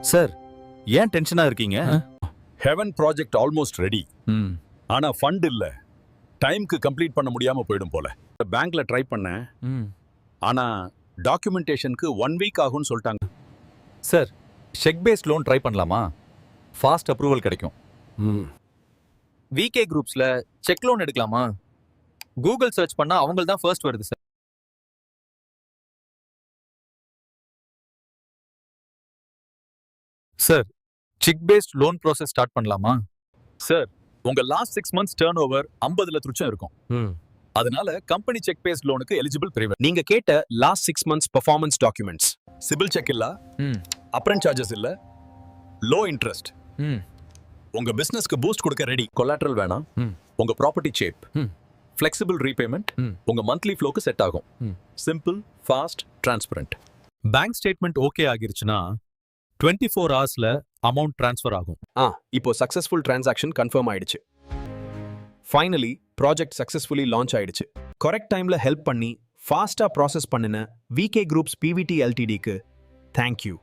Sir ஏன் டென்ஷனா இருக்கீங்க? Heaven project almost ready. ஆனா ஃபண்ட் இல்ல. டைம்க்கு கம்ப்ளீட் பண்ண முடியாம போயிடும் போல. பேங்க்ல ட்ரை பண்ணேன். ஆனா டாக்குமெண்டேஷனுக்கு 1 வீக் ஆகும்னு சொல்லிட்டாங்க. Sir check based loan try பண்ணலாமா? ஃபாஸ்ட் அப்ரூவல் கிடைக்கும். விகே குரூப்ஸ்ல செக் லோன் எடுக்கலாமா? கூகுள் சர்ச் பண்ணா அவங்க தான் ஃபர்ஸ்ட் வருது sir. Sir check based loan process start பண்ணலாமா? சார் உங்க லாஸ்ட் 6 months டர்ன் ஓவர் 50 லட்சம் இருக்கும். அதனால கம்பெனி செக் பேஸ்ட் லோனுக்கு எலிஜிபிள் பிரைவேட். நீங்க கேட்ட last 6 months performance documents, CIBIL check இல்ல, அப்ரண்ட் சார்ஜஸ் இல்ல, லோ இன்ட்ரெஸ்ட், உங்க பிசினஸ்க்கு பூஸ்ட் கொடுக்க ரெடி. கொலாட்ரல் வேணாம், உங்க ப்ராப்பர்ட்டி சேப், ஃபிளெக்சிபிள் ரீபேமெண்ட் உங்க மந்த்லி ஃப்ளோக்கு செட் ஆகும். Simple, fast, transparent. Bank statement okay ஆகிருச்சுன்னா 24 ஹவர்ஸ்ல அமௌண்ட் ட்ரான்ஸ்ஃபர் ஆகும். இப்போ சக்சஸ்ஃபுல் டிரான்சாக்ஷன் கன்ஃபார்ம் ஆயிடுச்சு. ஃபைனலி ப்ராஜெக்ட் சக்சஸ்ஃபுல்லி லான்ச் ஆயிடுச்சு. கரெக்ட் டைம்ல ஹெல்ப் பண்ணி ஃபாஸ்டா ப்ராசஸ் பண்ணின விகே குரூப்ஸ் பிவிடி எல்டிடிக்கு தேங்க்யூ.